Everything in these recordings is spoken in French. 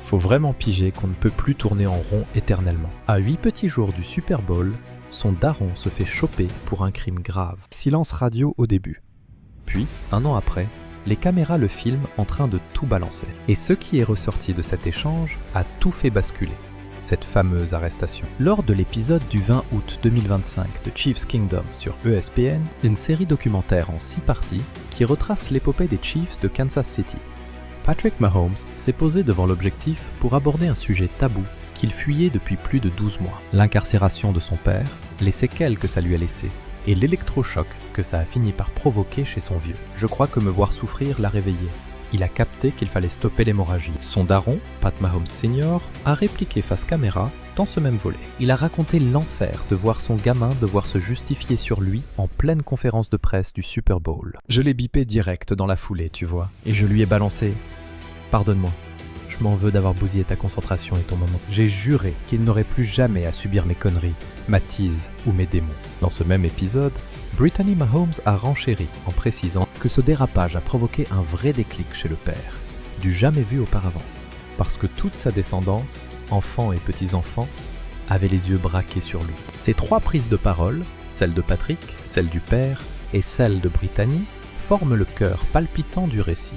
Faut vraiment piger qu'on ne peut plus tourner en rond éternellement. À 8 petits jours du Super Bowl, son daron se fait choper pour un crime grave. Silence radio au début. Puis, un an après, les caméras le filment en train de tout balancer. Et ce qui est ressorti de cet échange a tout fait basculer. Cette fameuse arrestation. Lors de l'épisode du 20 août 2025 de Chiefs Kingdom sur ESPN, une série documentaire en 6 parties qui retrace l'épopée des Chiefs de Kansas City. Patrick Mahomes s'est posé devant l'objectif pour aborder un sujet tabou qu'il fuyait depuis plus de 12 mois. L'incarcération de son père, les séquelles que ça lui a laissées et l'électrochoc que ça a fini par provoquer chez son vieux. Je crois que me voir souffrir l'a réveillé. Il a capté qu'il fallait stopper l'hémorragie. Son daron, Pat Mahomes Sr., a répliqué face caméra dans ce même volet. Il a raconté l'enfer de voir son gamin devoir se justifier sur lui en pleine conférence de presse du Super Bowl. Je l'ai bipé direct dans la foulée, tu vois, et je lui ai balancé « Pardonne-moi, je m'en veux d'avoir bousillé ta concentration et ton moment. J'ai juré qu'il n'aurait plus jamais à subir mes conneries, ma tease ou mes démons. » Dans ce même épisode, Brittany Mahomes a renchéri en précisant que ce dérapage a provoqué un vrai déclic chez le père, du jamais vu auparavant, parce que toute sa descendance, enfants et petits-enfants, avait les yeux braqués sur lui. Ces 3 prises de parole, celle de Patrick, celle du père et celle de Brittany, forment le cœur palpitant du récit.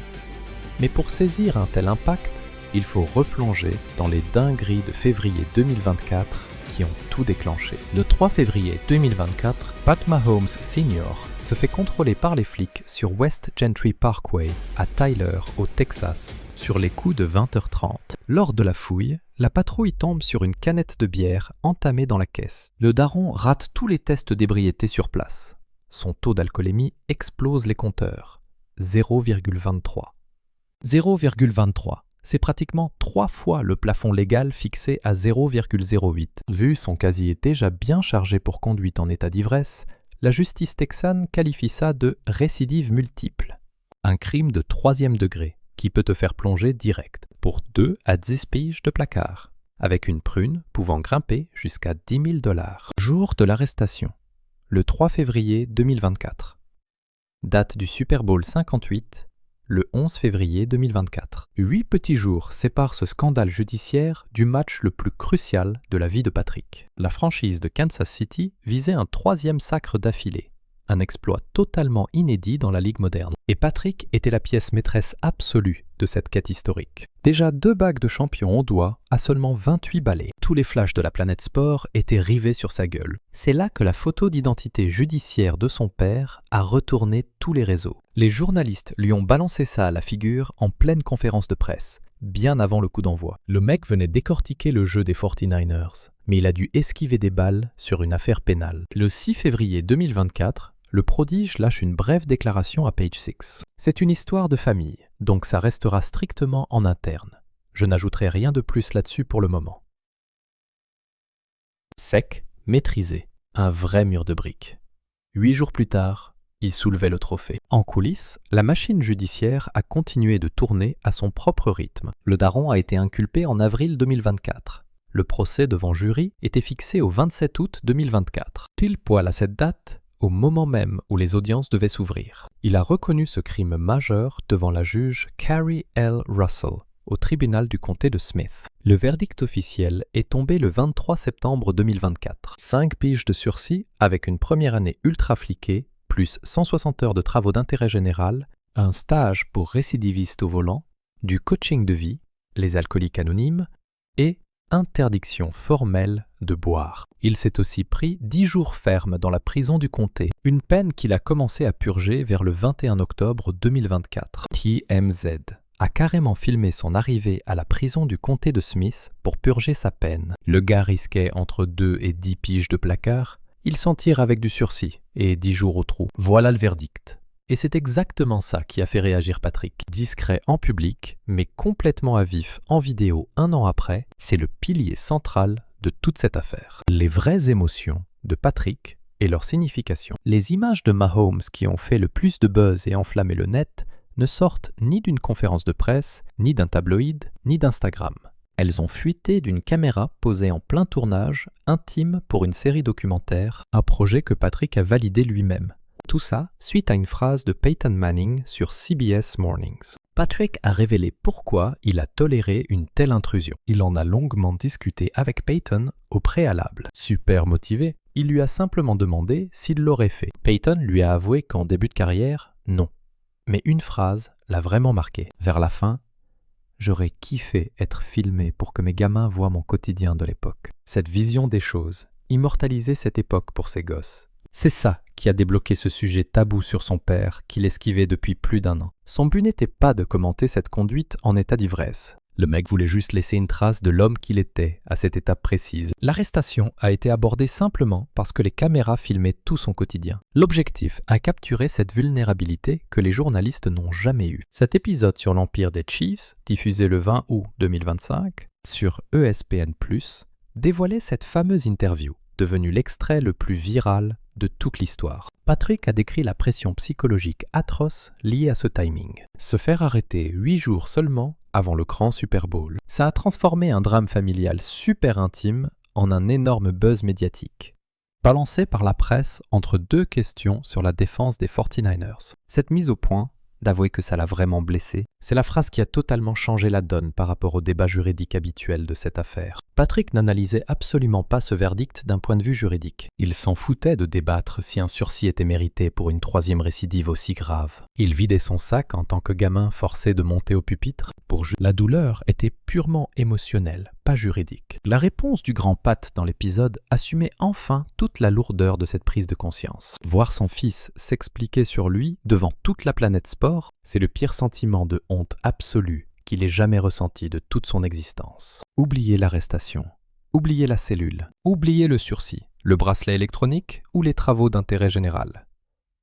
Mais pour saisir un tel impact, il faut replonger dans les dingueries de février 2024 qui ont tout déclenché. Le 3 février 2024, Pat Mahomes Sr. se fait contrôler par les flics sur West Gentry Parkway à Tyler, au Texas, sur les coups de 20h30. Lors de la fouille, la patrouille tombe sur une canette de bière entamée dans la caisse. Le daron rate tous les tests d'ébriété sur place. Son taux d'alcoolémie explose les compteurs. 0,23. 0,23. C'est pratiquement 3 fois le plafond légal fixé à 0,08. Vu son casier déjà bien chargé pour conduite en état d'ivresse, la justice texane qualifie ça de récidive multiple. Un crime de 3e degré qui peut te faire plonger direct pour 2 à 10 piges de placard, avec une prune pouvant grimper jusqu'à 10 000 $. Jour de l'arrestation, le 3 février 2024. Date du Super Bowl 58, le 11 février 2024. 8 petits jours séparent ce scandale judiciaire du match le plus crucial de la vie de Patrick. La franchise de Kansas City visait un 3e sacre d'affilée, un exploit totalement inédit dans la ligue moderne. Et Patrick était la pièce maîtresse absolue de cette quête historique. Déjà 2 bagues de champion au doigt à seulement 28 balais. Tous les flashs de la planète sport étaient rivés sur sa gueule. C'est là que la photo d'identité judiciaire de son père a retourné tous les réseaux. Les journalistes lui ont balancé ça à la figure en pleine conférence de presse, bien avant le coup d'envoi. Le mec venait décortiquer le jeu des 49ers, mais il a dû esquiver des balles sur une affaire pénale. Le 6 février 2024, le prodige lâche une brève déclaration à Page Six. C'est une histoire de famille, donc ça restera strictement en interne. Je n'ajouterai rien de plus là-dessus pour le moment. Sec, maîtrisé, un vrai mur de briques. 8 jours plus tard, il soulevait le trophée. En coulisses, la machine judiciaire a continué de tourner à son propre rythme. Le daron a été inculpé en avril 2024. Le procès devant jury était fixé au 27 août 2024. Pile poil à cette date, au moment même où les audiences devaient s'ouvrir. Il a reconnu ce crime majeur devant la juge Carrie L. Russell, au tribunal du comté de Smith. Le verdict officiel est tombé le 23 septembre 2024. 5 piges de sursis avec une première année ultra fliquée, plus 160 heures de travaux d'intérêt général, un stage pour récidivistes au volant, du coaching de vie, les alcooliques anonymes et interdiction formelle de boire. Il s'est aussi pris 10 jours fermes dans la prison du comté, une peine qu'il a commencé à purger vers le 21 octobre 2024. TMZ a carrément filmé son arrivée à la prison du comté de Smith pour purger sa peine. Le gars risquait entre 2 et 10 piges de placard, il s'en tire avec du sursis et 10 jours au trou. Voilà le verdict. Et c'est exactement ça qui a fait réagir Patrick. Discret en public, mais complètement à vif en vidéo 1 an après, c'est le pilier central de toute cette affaire. Les vraies émotions de Patrick et leur signification. Les images de Mahomes qui ont fait le plus de buzz et enflammé le net ne sortent ni d'une conférence de presse, ni d'un tabloïd, ni d'Instagram. Elles ont fuité d'une caméra posée en plein tournage, intime pour une série documentaire, un projet que Patrick a validé lui-même. Tout ça suite à une phrase de Peyton Manning sur CBS Mornings. Patrick a révélé pourquoi il a toléré une telle intrusion. Il en a longuement discuté avec Peyton au préalable. Super motivé, il lui a simplement demandé s'il l'aurait fait. Peyton lui a avoué qu'en début de carrière, non. Mais une phrase l'a vraiment marqué. Vers la fin, « J'aurais kiffé être filmé pour que mes gamins voient mon quotidien de l'époque. » Cette vision des choses, immortaliser cette époque pour ses gosses. C'est ça qui a débloqué ce sujet tabou sur son père qu'il esquivait depuis plus d'1 an. Son but n'était pas de commenter cette conduite en état d'ivresse. Le mec voulait juste laisser une trace de l'homme qu'il était à cette étape précise. L'arrestation a été abordée simplement parce que les caméras filmaient tout son quotidien. L'objectif a capturé cette vulnérabilité que les journalistes n'ont jamais eue. Cet épisode sur l'Empire des Chiefs, diffusé le 20 août 2025 sur ESPN+, dévoilait cette fameuse interview, devenue l'extrait le plus viral de toute l'histoire. Patrick a décrit la pression psychologique atroce liée à ce timing. Se faire arrêter 8 jours seulement avant le grand Super Bowl. Ça a transformé un drame familial super intime en un énorme buzz médiatique, balancé par la presse entre 2 questions sur la défense des 49ers. Cette mise au point, d'avouer que ça l'a vraiment blessé, c'est la phrase qui a totalement changé la donne par rapport au débat juridique habituel de cette affaire. Patrick n'analysait absolument pas ce verdict d'un point de vue juridique. Il s'en foutait de débattre si un sursis était mérité pour une 3e récidive aussi grave. Il vidait son sac en tant que gamin forcé de monter au pupitre. La douleur était purement émotionnelle, pas juridique. La réponse du grand Pat dans l'épisode assumait enfin toute la lourdeur de cette prise de conscience. Voir son fils s'expliquer sur lui devant toute la planète sport, c'est le pire sentiment de honte absolue qu'il ait jamais ressenti de toute son existence. Oubliez l'arrestation, oubliez la cellule, oubliez le sursis, le bracelet électronique ou les travaux d'intérêt général.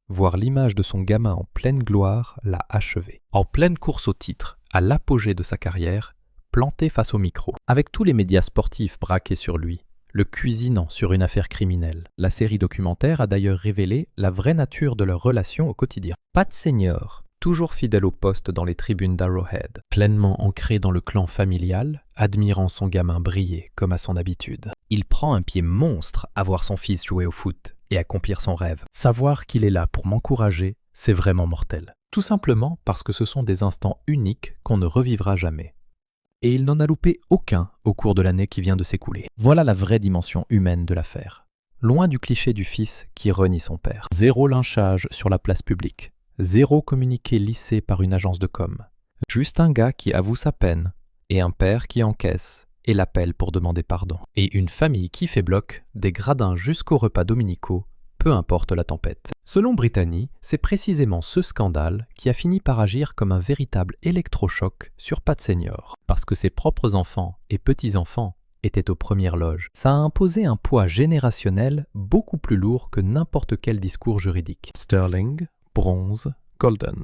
Voir l'image de son gamin en pleine gloire l'a achevé. En pleine course au titre, à l'apogée de sa carrière, planté face au micro, avec tous les médias sportifs braqués sur lui, le cuisinant sur une affaire criminelle. La série documentaire a d'ailleurs révélé la vraie nature de leur relation au quotidien. Pat Senior, toujours fidèle au poste dans les tribunes d'Arrowhead, pleinement ancré dans le clan familial, admirant son gamin briller comme à son habitude. Il prend un pied monstre à voir son fils jouer au foot et accomplir son rêve. Savoir qu'il est là pour m'encourager, c'est vraiment mortel. Tout simplement parce que ce sont des instants uniques qu'on ne revivra jamais. Et il n'en a loupé aucun au cours de l'année qui vient de s'écouler. Voilà la vraie dimension humaine de l'affaire. Loin du cliché du fils qui renie son père. 0 lynchage sur la place publique. 0 communiqué lissé par une agence de com. Juste un gars qui avoue sa peine, et un père qui encaisse et l'appelle pour demander pardon. Et une famille qui fait bloc, des gradins jusqu'aux repas dominicaux, peu importe la tempête. Selon Brittany, c'est précisément ce scandale qui a fini par agir comme un véritable électrochoc sur Pat Senior, parce que ses propres enfants et petits-enfants étaient aux premières loges. Ça a imposé un poids générationnel beaucoup plus lourd que n'importe quel discours juridique. Sterling, Bronze, Golden.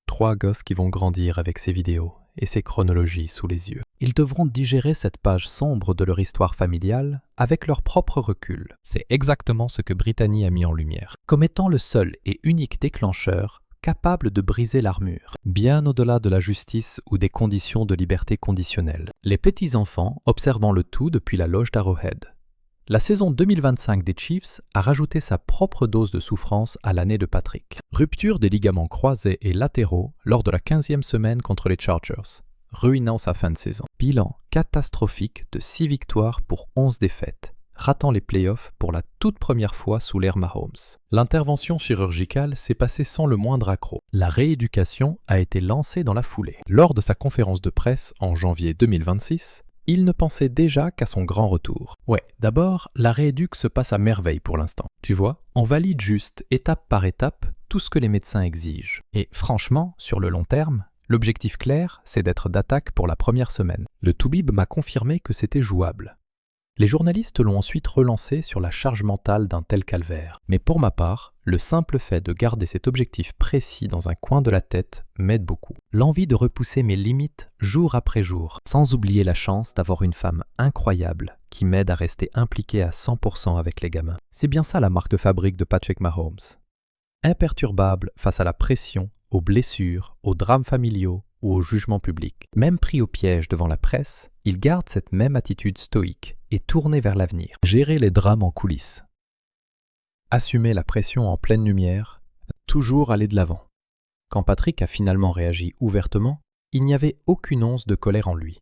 3 gosses qui vont grandir avec ces vidéos et ces chronologies sous les yeux. Ils devront digérer cette page sombre de leur histoire familiale avec leur propre recul. C'est exactement ce que Brittany a mis en lumière, comme étant le seul et unique déclencheur capable de briser l'armure, bien au-delà de la justice ou des conditions de liberté conditionnelle. Les petits-enfants observant le tout depuis la loge d'Arrowhead. La saison 2025 des Chiefs a rajouté sa propre dose de souffrance à l'année de Patrick. Rupture des ligaments croisés et latéraux lors de la 15e semaine contre les Chargers, ruinant sa fin de saison. Bilan catastrophique de 6 victoires pour 11 défaites, ratant les playoffs pour la toute première fois sous l'ère Mahomes. L'intervention chirurgicale s'est passée sans le moindre accroc. La rééducation a été lancée dans la foulée. Lors de sa conférence de presse en janvier 2026, il ne pensait déjà qu'à son grand retour. Ouais, d'abord, la rééduque se passe à merveille pour l'instant. Tu vois, on valide juste, étape par étape, tout ce que les médecins exigent. Et franchement, sur le long terme, l'objectif clair, c'est d'être d'attaque pour la première semaine. Le Toubib m'a confirmé que c'était jouable. Les journalistes l'ont ensuite relancé sur la charge mentale d'un tel calvaire. Mais pour ma part, le simple fait de garder cet objectif précis dans un coin de la tête m'aide beaucoup. L'envie de repousser mes limites jour après jour, sans oublier la chance d'avoir une femme incroyable qui m'aide à rester impliqué à 100% avec les gamins. C'est bien ça la marque de fabrique de Patrick Mahomes. Imperturbable face à la pression, aux blessures, aux drames familiaux ou au jugement public. Même pris au piège devant la presse, il garde cette même attitude stoïque et tourné vers l'avenir. Gérer les drames en coulisses. Assumer la pression en pleine lumière, toujours aller de l'avant. Quand Patrick a finalement réagi ouvertement, il n'y avait aucune once de colère en lui.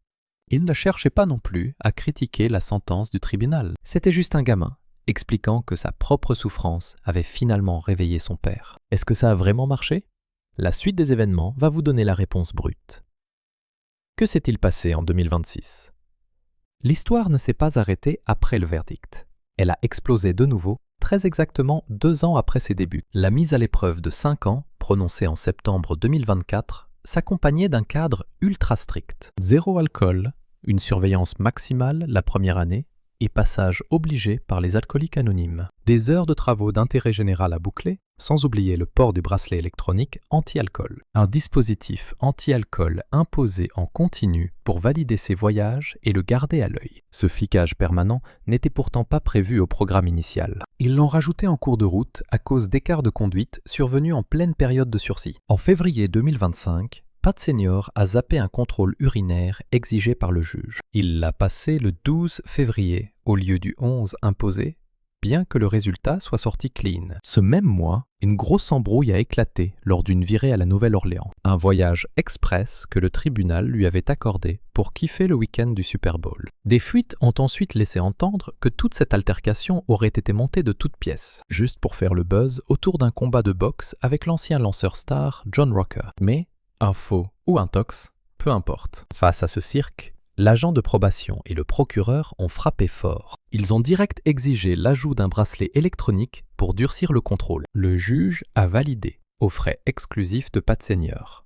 Il ne cherchait pas non plus à critiquer la sentence du tribunal. C'était juste un gamin, expliquant que sa propre souffrance avait finalement réveillé son père. Est-ce que ça a vraiment marché? La suite des événements va vous donner la réponse brute. Que s'est-il passé en 2026? L'histoire ne s'est pas arrêtée après le verdict. Elle a explosé de nouveau, très exactement 2 ans après ses débuts. La mise à l'épreuve de 5 ans, prononcée en septembre 2024, s'accompagnait d'un cadre ultra strict. 0 alcool, une surveillance maximale la première année et passage obligé par les alcooliques anonymes. Des heures de travaux d'intérêt général à boucler, sans oublier le port du bracelet électronique anti-alcool. Un dispositif anti-alcool imposé en continu pour valider ses voyages et le garder à l'œil. Ce flicage permanent n'était pourtant pas prévu au programme initial. Ils l'ont rajouté en cours de route à cause d'écarts de conduite survenus en pleine période de sursis. En février 2025, Pat Senior a zappé un contrôle urinaire exigé par le juge. Il l'a passé le 12 février au lieu du 11 imposé, bien que le résultat soit sorti clean. Ce même mois, une grosse embrouille a éclaté lors d'une virée à la Nouvelle-Orléans. Un voyage express que le tribunal lui avait accordé pour kiffer le week-end du Super Bowl. Des fuites ont ensuite laissé entendre que toute cette altercation aurait été montée de toutes pièces, juste pour faire le buzz autour d'un combat de boxe avec l'ancien lanceur star John Rocker. Mais un faux ou un tox, peu importe. Face à ce cirque, l'agent de probation et le procureur ont frappé fort. Ils ont direct exigé l'ajout d'un bracelet électronique pour durcir le contrôle. Le juge a validé, aux frais exclusifs de Pat Senior.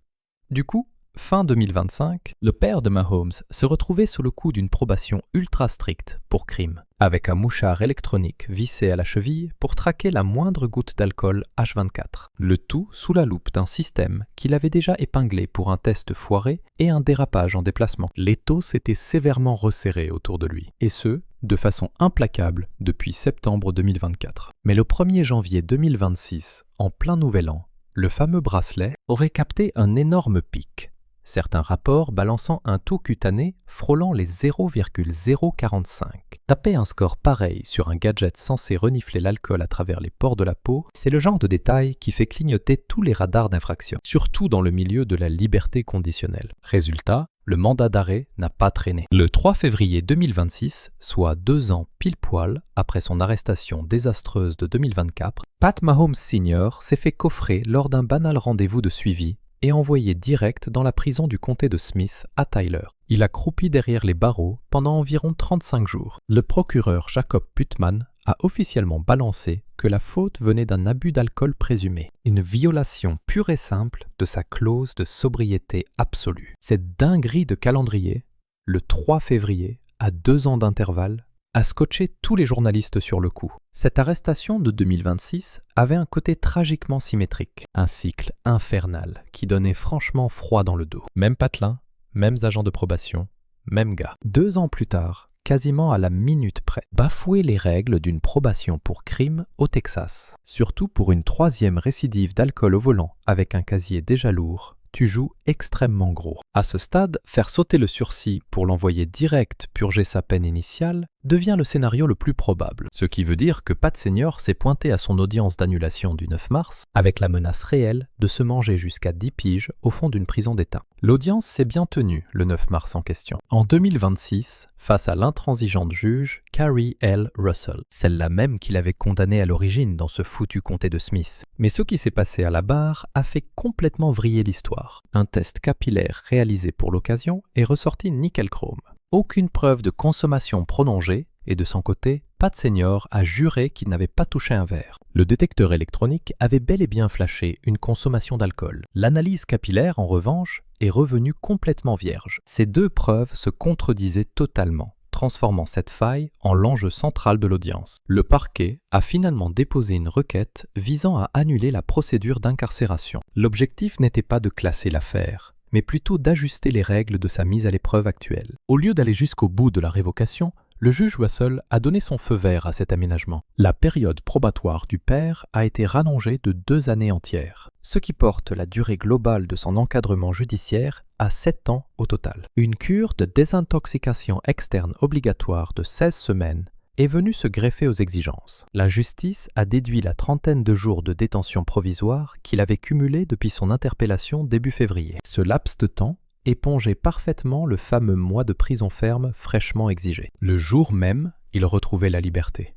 Du coup, fin 2025, le père de Mahomes se retrouvait sous le coup d'une probation ultra stricte pour crime, avec un mouchard électronique vissé à la cheville pour traquer la moindre goutte d'alcool H24. Le tout sous la loupe d'un système qu'il avait déjà épinglé pour un test foiré et un dérapage en déplacement. L'étau s'était sévèrement resserré autour de lui, et ce, de façon implacable depuis septembre 2024. Mais le 1er janvier 2026, en plein nouvel an, le fameux bracelet aurait capté un énorme pic. Certains rapports balançant un taux cutané frôlant les 0,045. Taper un score pareil sur un gadget censé renifler l'alcool à travers les pores de la peau, c'est le genre de détail qui fait clignoter tous les radars d'infraction, surtout dans le milieu de la liberté conditionnelle. Résultat, le mandat d'arrêt n'a pas traîné. Le 3 février 2026, soit 2 ans pile-poil après son arrestation désastreuse de 2024, Pat Mahomes Sr. s'est fait coffrer lors d'un banal rendez-vous de suivi et envoyé direct dans la prison du comté de Smith à Tyler. Il a croupi derrière les barreaux pendant environ 35 jours. Le procureur Jacob Putman a officiellement balancé que la faute venait d'un abus d'alcool présumé, une violation pure et simple de sa clause de sobriété absolue. Cette dinguerie de calendrier, le 3 février, à 2 ans d'intervalle, a scotché tous les journalistes sur le coup. Cette arrestation de 2026 avait un côté tragiquement symétrique, un cycle infernal qui donnait franchement froid dans le dos. Même patelin, mêmes agents de probation, même gars. 2 ans plus tard, quasiment à la minute près, bafouer les règles d'une probation pour crime au Texas. Surtout pour une 3e récidive d'alcool au volant avec un casier déjà lourd, tu joues extrêmement gros. À ce stade, faire sauter le sursis pour l'envoyer direct purger sa peine initiale devient le scénario le plus probable. Ce qui veut dire que Pat Senior s'est pointé à son audience d'annulation du 9 mars avec la menace réelle de se manger jusqu'à 10 piges au fond d'une prison d'État. L'audience s'est bien tenue le 9 mars en question. En 2026, face à l'intransigeante juge Carrie L. Russell, celle-là même qu'il avait condamnée à l'origine dans ce foutu comté de Smith. Mais ce qui s'est passé à la barre a fait complètement vriller l'histoire. Un test capillaire réalisé pour l'occasion est ressorti nickel chrome. Aucune preuve de consommation prolongée et de son côté, Pat Senior a juré qu'il n'avait pas touché un verre. Le détecteur électronique avait bel et bien flashé une consommation d'alcool. L'analyse capillaire, en revanche, est revenue complètement vierge. Ces 2 preuves se contredisaient totalement, transformant cette faille en l'enjeu central de l'audience. Le parquet a finalement déposé une requête visant à annuler la procédure d'incarcération. L'objectif n'était pas de classer l'affaire, mais plutôt d'ajuster les règles de sa mise à l'épreuve actuelle. Au lieu d'aller jusqu'au bout de la révocation, le juge Russell a donné son feu vert à cet aménagement. La période probatoire du père a été rallongée de 2 années entières, ce qui porte la durée globale de son encadrement judiciaire à 7 ans au total. Une cure de désintoxication externe obligatoire de 16 semaines est venue se greffer aux exigences. La justice a déduit la 30aine de jours de détention provisoire qu'il avait cumulée depuis son interpellation début février. Ce laps de temps épongeait parfaitement le fameux mois de prison ferme fraîchement exigé. Le jour même, il retrouvait la liberté.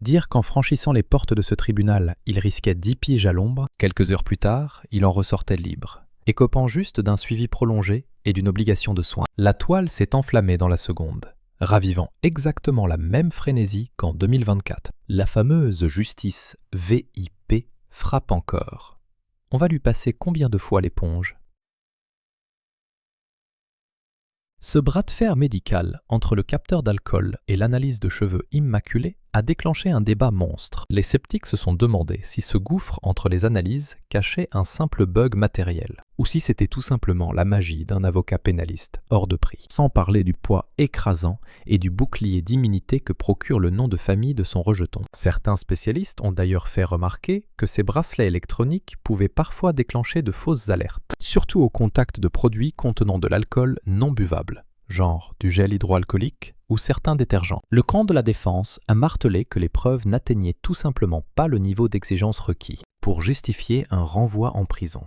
Dire qu'en franchissant les portes de ce tribunal, il risquait 10 piges à l'ombre, quelques heures plus tard, il en ressortait libre, écopant juste d'un suivi prolongé et d'une obligation de soins. La toile s'est enflammée dans la seconde, ravivant exactement la même frénésie qu'en 2024. La fameuse justice VIP frappe encore. On va lui passer combien de fois l'éponge ? Ce bras de fer médical entre le capteur d'alcool et l'analyse de cheveux immaculés a déclenché un débat monstre. Les sceptiques se sont demandé si ce gouffre entre les analyses cachait un simple bug matériel, ou si c'était tout simplement la magie d'un avocat pénaliste hors de prix. Sans parler du poids écrasant et du bouclier d'immunité que procure le nom de famille de son rejeton. Certains spécialistes ont d'ailleurs fait remarquer que ces bracelets électroniques pouvaient parfois déclencher de fausses alertes, surtout au contact de produits contenant de l'alcool non buvable, genre du gel hydroalcoolique ou certains détergents. Le camp de la défense a martelé que les preuves n'atteignaient tout simplement pas le niveau d'exigence requis pour justifier un renvoi en prison.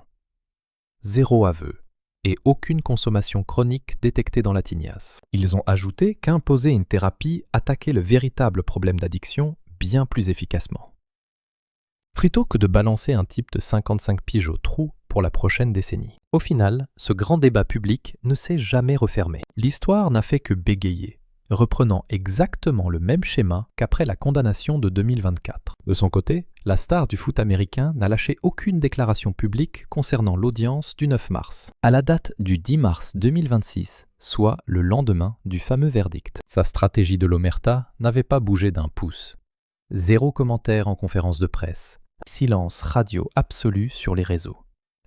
0 aveu et aucune consommation chronique détectée dans la tignasse. Ils ont ajouté qu'imposer une thérapie attaquait le véritable problème d'addiction bien plus efficacement. Plutôt que de balancer un type de 55 piges au trou pour la prochaine décennie. Au final, ce grand débat public ne s'est jamais refermé. L'histoire n'a fait que bégayer, reprenant exactement le même schéma qu'après la condamnation de 2024. De son côté, la star du foot américain n'a lâché aucune déclaration publique concernant l'audience du 9 mars. À la date du 10 mars 2026, soit le lendemain du fameux verdict. Sa stratégie de l'omerta n'avait pas bougé d'un pouce. 0 commentaire en conférence de presse. Silence radio absolu sur les réseaux.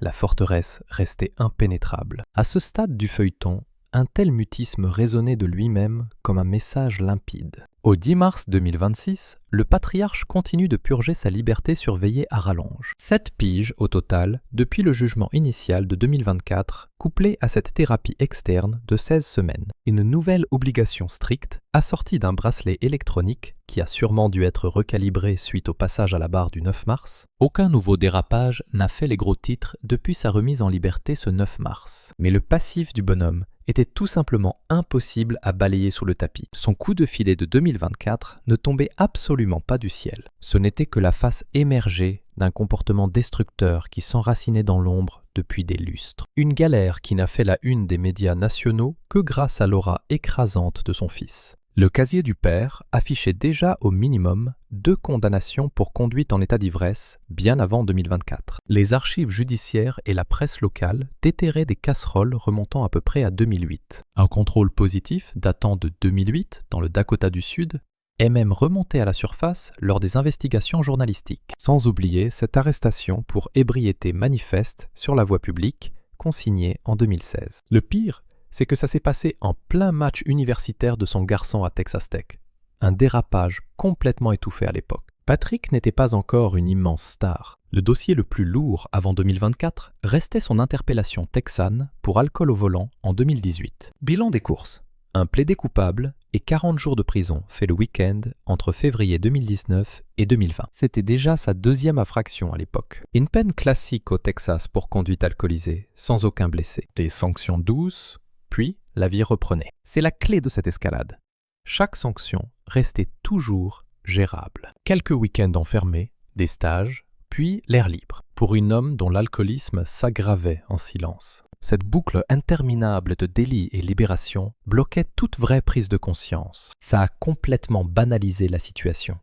La forteresse restait impénétrable. À ce stade du feuilleton, un tel mutisme résonnait de lui-même comme un message limpide. Au 10 mars 2026, le patriarche continue de purger sa liberté surveillée à rallonge. 7 piges au total depuis le jugement initial de 2024, couplé à cette thérapie externe de 16 semaines. Une nouvelle obligation stricte, assortie d'un bracelet électronique qui a sûrement dû être recalibré suite au passage à la barre du 9 mars. Aucun nouveau dérapage n'a fait les gros titres depuis sa remise en liberté ce 9 mars. Mais le passif du bonhomme était tout simplement impossible à balayer sous le tapis. Son coup de filet de 2024 ne tombait absolument pas du ciel. Ce n'était que la face émergée d'un comportement destructeur qui s'enracinait dans l'ombre depuis des lustres. Une galère qui n'a fait la une des médias nationaux que grâce à l'aura écrasante de son fils. Le casier du père affichait déjà au minimum 2 condamnations pour conduite en état d'ivresse bien avant 2024. Les archives judiciaires et la presse locale déterraient des casseroles remontant à peu près à 2008. Un contrôle positif datant de 2008 dans le Dakota du Sud est même remonté à la surface lors des investigations journalistiques. Sans oublier cette arrestation pour ébriété manifeste sur la voie publique consignée en 2016. Le pire, c'est que ça s'est passé en plein match universitaire de son garçon à Texas Tech. Un dérapage complètement étouffé à l'époque. Patrick n'était pas encore une immense star. Le dossier le plus lourd avant 2024 restait son interpellation texane pour alcool au volant en 2018. Bilan des courses. Un plaidé coupable et 40 jours de prison fait le week-end entre février 2019 et 2020. C'était déjà sa 2e infraction à l'époque. Une peine classique au Texas pour conduite alcoolisée, sans aucun blessé. Des sanctions douces, puis la vie reprenait. C'est la clé de cette escalade. Chaque sanction restait toujours gérable. Quelques week-ends enfermés, des stages, puis l'air libre, pour un homme dont l'alcoolisme s'aggravait en silence. Cette boucle interminable de délit et libération bloquait toute vraie prise de conscience. Ça a complètement banalisé la situation.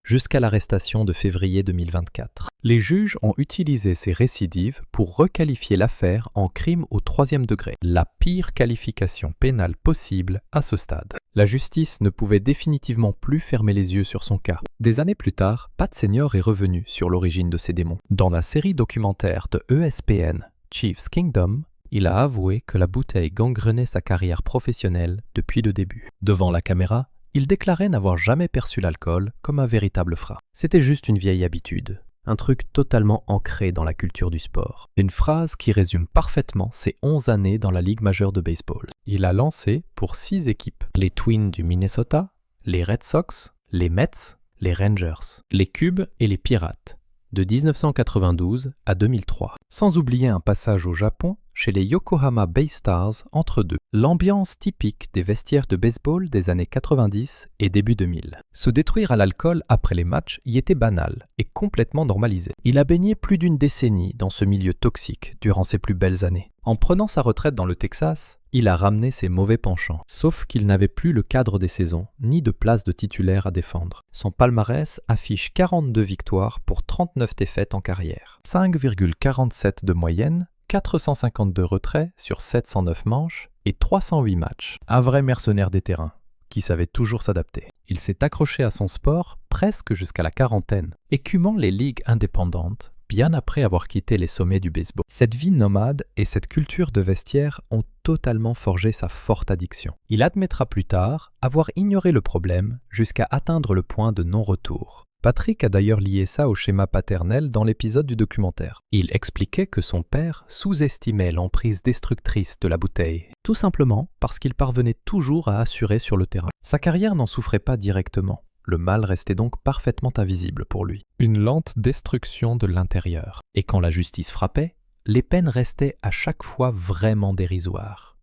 Jusqu'à l'arrestation de février 2024. Les juges ont utilisé ces récidives pour requalifier l'affaire en crime au 3e degré, la pire qualification pénale possible à ce stade. La justice ne pouvait définitivement plus fermer les yeux sur son cas. Des années plus tard, Pat Senior est revenu sur l'origine de ces démons. Dans la série documentaire de ESPN, Chief's Kingdom, il a avoué que la bouteille gangrenait sa carrière professionnelle depuis le début. Devant la caméra, il déclarait n'avoir jamais perçu l'alcool comme un véritable frein. C'était juste une vieille habitude, un truc totalement ancré dans la culture du sport. Une phrase qui résume parfaitement ses 11 années dans la Ligue majeure de baseball. Il a lancé pour 6 équipes, les Twins du Minnesota, les Red Sox, les Mets, les Rangers, les Cubs et les Pirates, de 1992 à 2003. Sans oublier un passage au Japon chez les Yokohama Bay Stars entre deux. L'ambiance typique des vestiaires de baseball des années 90 et début 2000. Se détruire à l'alcool après les matchs y était banal et complètement normalisé. Il a baigné plus d'une décennie dans ce milieu toxique durant ses plus belles années. En prenant sa retraite dans le Texas, il a ramené ses mauvais penchants. Sauf qu'il n'avait plus le cadre des saisons, ni de place de titulaire à défendre. Son palmarès affiche 42 victoires pour 39 défaites en carrière. 5,47 de moyenne, 452 retraits sur 709 manches et 308 matchs. Un vrai mercenaire des terrains, qui savait toujours s'adapter. Il s'est accroché à son sport presque jusqu'à la quarantaine, écumant les ligues indépendantes, bien après avoir quitté les sommets du baseball. Cette vie nomade et cette culture de vestiaire ont totalement forgé sa forte addiction. Il admettra plus tard avoir ignoré le problème jusqu'à atteindre le point de non-retour. Patrick a d'ailleurs lié ça au schéma paternel dans l'épisode du documentaire. Il expliquait que son père sous-estimait l'emprise destructrice de la bouteille, tout simplement parce qu'il parvenait toujours à assurer sur le terrain. Sa carrière n'en souffrait pas directement. Le mal restait donc parfaitement invisible pour lui. Une lente destruction de l'intérieur. Et quand la justice frappait, les peines restaient à chaque fois vraiment dérisoires.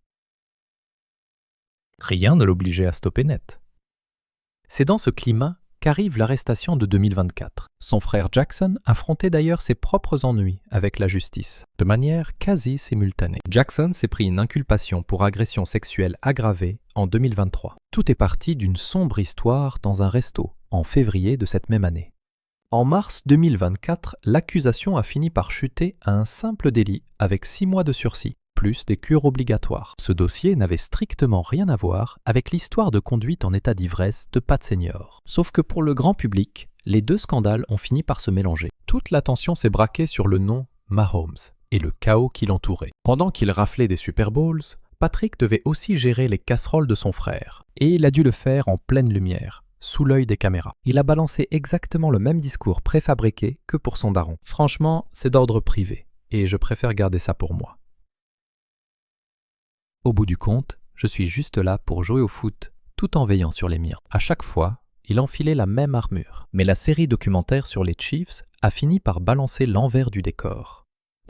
Rien ne l'obligeait à stopper net. C'est dans ce climat qu'arrive l'arrestation de 2024. Son frère Jackson affrontait d'ailleurs ses propres ennuis avec la justice, de manière quasi simultanée. Jackson s'est pris une inculpation pour agression sexuelle aggravée en 2023. Tout est parti d'une sombre histoire dans un resto, en février de cette même année. En mars 2024, l'accusation a fini par chuter à un simple délit avec 6 mois de sursis, plus des cures obligatoires. Ce dossier n'avait strictement rien à voir avec l'histoire de conduite en état d'ivresse de Pat Senior. Sauf que pour le grand public, les deux scandales ont fini par se mélanger. Toute l'attention s'est braquée sur le nom Mahomes et le chaos qui l'entourait. Pendant qu'il raflait des Super Bowls, Patrick devait aussi gérer les casseroles de son frère. Et il a dû le faire en pleine lumière, sous l'œil des caméras. Il a balancé exactement le même discours préfabriqué que pour son daron. Franchement, c'est d'ordre privé, et je préfère garder ça pour moi. Au bout du compte, je suis juste là pour jouer au foot, tout en veillant sur les miens. À chaque fois, il enfilait la même armure. Mais la série documentaire sur les Chiefs a fini par balancer l'envers du décor.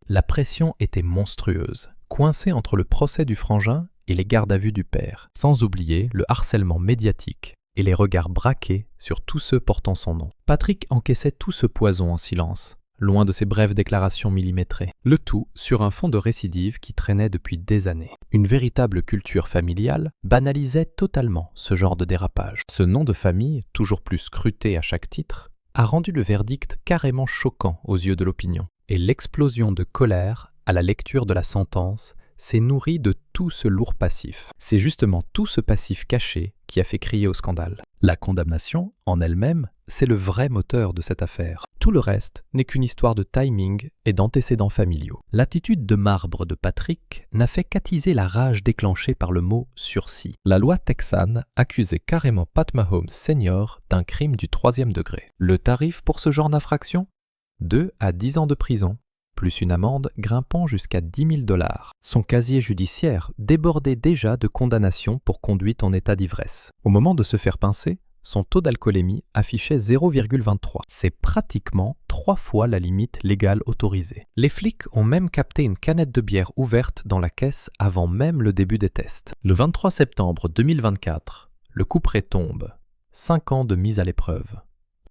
La pression était monstrueuse, coincée entre le procès du frangin et les gardes à vue du père, sans oublier le harcèlement médiatique et les regards braqués sur tous ceux portant son nom. Patrick encaissait tout ce poison en silence, loin de ses brèves déclarations millimétrées. Le tout sur un fond de récidive qui traînait depuis des années. Une véritable culture familiale banalisait totalement ce genre de dérapage. Ce nom de famille, toujours plus scruté à chaque titre, a rendu le verdict carrément choquant aux yeux de l'opinion. Et l'explosion de colère, à la lecture de la sentence, s'est nourrie de tout ce lourd passif. C'est justement tout ce passif caché qui a fait crier au scandale. La condamnation, en elle-même, c'est le vrai moteur de cette affaire. Tout le reste n'est qu'une histoire de timing et d'antécédents familiaux. L'attitude de marbre de Patrick n'a fait qu'attiser la rage déclenchée par le mot sursis. La loi texane accusait carrément Pat Mahomes Senior d'un crime du 3e degré. Le tarif pour ce genre d'infraction ? 2 à 10 ans de prison, plus une amende grimpant jusqu'à 10 000 $. Son casier judiciaire débordait déjà de condamnations pour conduite en état d'ivresse. Au moment de se faire pincer, son taux d'alcoolémie affichait 0,23. C'est pratiquement 3 fois la limite légale autorisée. Les flics ont même capté une canette de bière ouverte dans la caisse avant même le début des tests. Le 23 septembre 2024, le couperet tombe. 5 ans de mise à l'épreuve.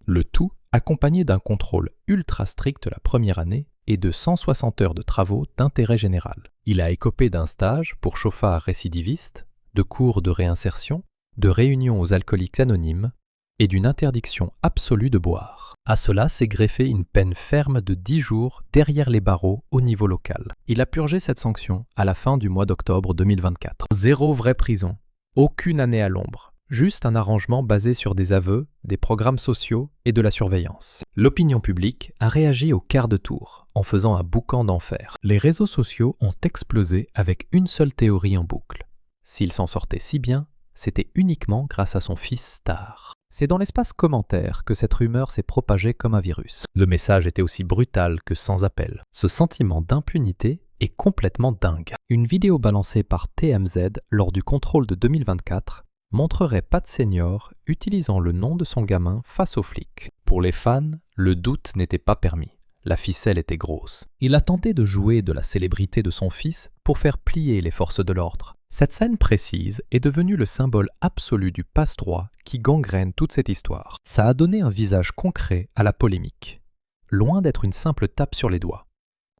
Le tout accompagné d'un contrôle ultra strict la première année et de 160 heures de travaux d'intérêt général. Il a écopé d'un stage pour chauffard récidiviste, de cours de réinsertion, de réunions aux alcooliques anonymes et d'une interdiction absolue de boire. À cela s'est greffée une peine ferme de 10 jours derrière les barreaux au niveau local. Il a purgé cette sanction à la fin du mois d'octobre 2024. 0 vraie prison, aucune année à l'ombre. Juste un arrangement basé sur des aveux, des programmes sociaux et de la surveillance. L'opinion publique a réagi au quart de tour, en faisant un boucan d'enfer. Les réseaux sociaux ont explosé avec une seule théorie en boucle. S'il s'en sortait si bien, c'était uniquement grâce à son fils star. C'est dans l'espace commentaire que cette rumeur s'est propagée comme un virus. Le message était aussi brutal que sans appel. Ce sentiment d'impunité est complètement dingue. Une vidéo balancée par TMZ lors du contrôle de 2024 montrerait Pat Senior utilisant le nom de son gamin face aux flics. Pour les fans, le doute n'était pas permis. la ficelle était grosse. Il a tenté de jouer de la célébrité de son fils pour faire plier les forces de l'ordre. Cette scène précise est devenue le symbole absolu du passe-droit qui gangrène toute cette histoire. Ça a donné un visage concret à la polémique, loin d'être une simple tape sur les doigts,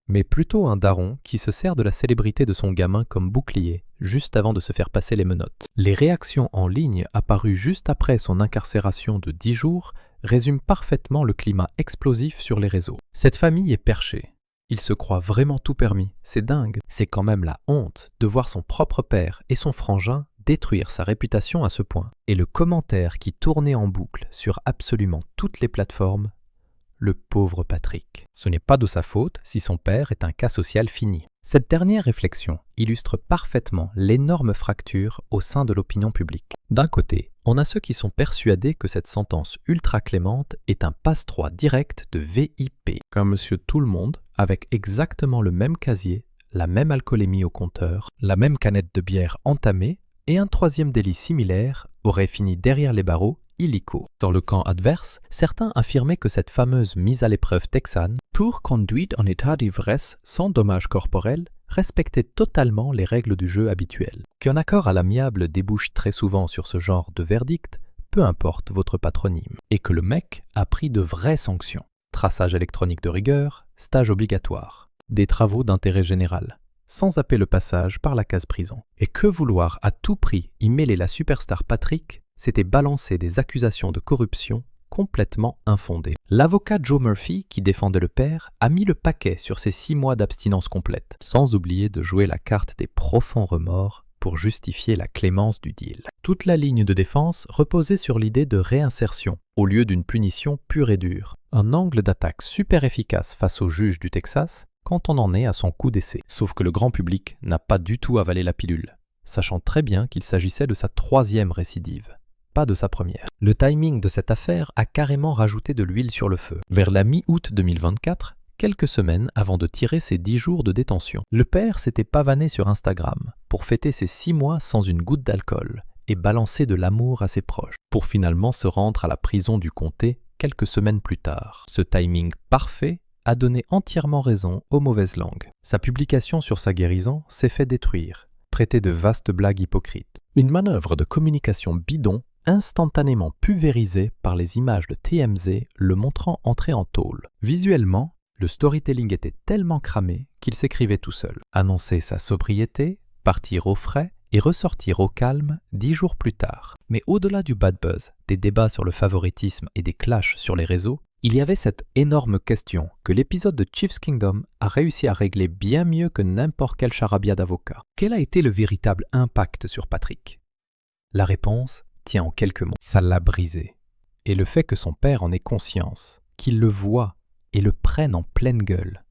mais plutôt un daron qui se sert de la célébrité de son gamin comme bouclier juste avant de se faire passer les menottes. Les réactions en ligne apparues juste après son incarcération de 10 jours résument parfaitement le climat explosif sur les réseaux. Cette famille est perchée. Il se croit vraiment tout permis. C'est dingue. C'est quand même la honte de voir son propre père et son frangin détruire sa réputation à ce point. Et le commentaire qui tournait en boucle sur absolument toutes les plateformes: le pauvre Patrick. Ce n'est pas de sa faute si son père est un cas social fini. Cette dernière réflexion illustre parfaitement l'énorme fracture au sein de l'opinion publique. D'un côté, on a ceux qui sont persuadés que cette sentence ultra clémente est un passe-droit direct de VIP, comme monsieur Tout-le-Monde, avec exactement le même casier, la même alcoolémie au compteur, la même canette de bière entamée, et un troisième délit similaire aurait fini derrière les barreaux illico. Dans le camp adverse, certains affirmaient que cette fameuse mise à l'épreuve texane, pour conduite en état d'ivresse sans dommage corporel, respectait totalement les règles du jeu habituel. Qu'un accord à l'amiable débouche très souvent sur ce genre de verdict, peu importe votre patronyme. Et que le mec a pris de vraies sanctions. Traçage électronique de rigueur, stage obligatoire, des travaux d'intérêt général, sans zapper le passage par la case prison. Et que vouloir à tout prix y mêler la superstar Patrick, c'était balancer des accusations de corruption complètement infondées. L'avocat Joe Murphy, qui défendait le père, a mis le paquet sur ses 6 mois d'abstinence complète, sans oublier de jouer la carte des profonds remords pour justifier la clémence du deal. Toute la ligne de défense reposait sur l'idée de réinsertion, au lieu d'une punition pure et dure. Un angle d'attaque super efficace face au juge du Texas quand on en est à son coup d'essai. Sauf que le grand public n'a pas du tout avalé la pilule, sachant très bien qu'il s'agissait de sa 3e récidive, pas de sa première. Le timing de cette affaire a carrément rajouté de l'huile sur le feu. Vers la mi-août 2024, quelques semaines avant de tirer ses 10 jours de détention, le père s'était pavané sur Instagram pour fêter ses 6 mois sans une goutte d'alcool et balancer de l'amour à ses proches, pour finalement se rendre à la prison du comté quelques semaines plus tard. Ce timing parfait a donné entièrement raison aux mauvaises langues. Sa publication sur sa guérison s'est fait détruire, prêter de vastes blagues hypocrites. Une manœuvre de communication bidon instantanément pulvérisée par les images de TMZ le montrant entrer en tôle. Visuellement, le storytelling était tellement cramé qu'il s'écrivait tout seul. Annoncer sa sobriété, partir au frais et ressortir au calme 10 jours plus tard. Mais au-delà du bad buzz, des débats sur le favoritisme et des clashs sur les réseaux, il y avait cette énorme question que l'épisode de Chief's Kingdom a réussi à régler bien mieux que n'importe quel charabia d'avocat. Quel a été le véritable impact sur Patrick? La réponse tient en quelques mots. Ça l'a brisé. Et le fait que son père en ait conscience, qu'il le voit et le prenne en pleine gueule.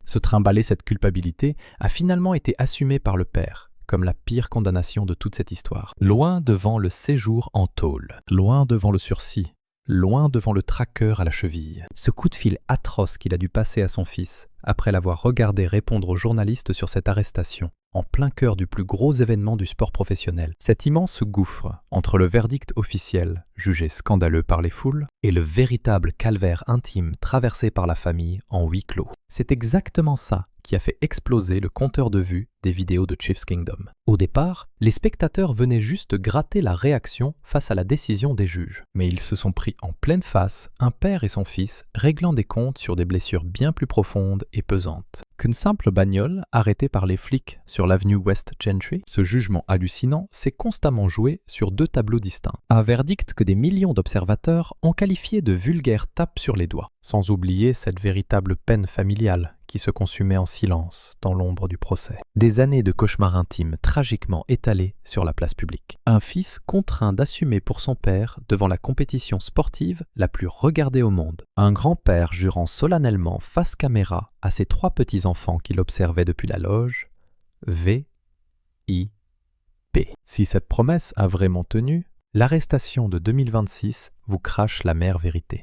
Se trimballer cette culpabilité a finalement été assumé par le père, comme la pire condamnation de toute cette histoire. Loin devant le séjour en tôle, loin devant le sursis, loin devant le traqueur à la cheville. Ce coup de fil atroce qu'il a dû passer à son fils, après l'avoir regardé répondre aux journalistes sur cette arrestation, en plein cœur du plus gros événement du sport professionnel. Cet immense gouffre entre le verdict officiel, jugé scandaleux par les foules, et le véritable calvaire intime traversé par la famille en huis clos. C'est exactement ça qui a fait exploser le compteur de vues des vidéos de Chief's Kingdom. Au départ, les spectateurs venaient juste gratter la réaction face à la décision des juges. Mais ils se sont pris en pleine face, un père et son fils, réglant des comptes sur des blessures bien plus profondes et pesantes qu'une simple bagnole arrêtée par les flics sur l'avenue West Gentry. Ce jugement hallucinant s'est constamment joué sur 2 tableaux distincts. Un verdict que des millions d'observateurs ont qualifié de vulgaire tape sur les doigts. Sans oublier cette véritable peine familiale qui se consumait en silence dans l'ombre du procès. Des années de cauchemars intimes tragiquement étalées sur la place publique. Un fils contraint d'assumer pour son père devant la compétition sportive la plus regardée au monde. Un grand-père jurant solennellement face caméra à ses 3 petits-enfants qu'il observait depuis la loge, VIP. Si cette promesse a vraiment tenu, l'arrestation de 2026 vous crache l'amère vérité.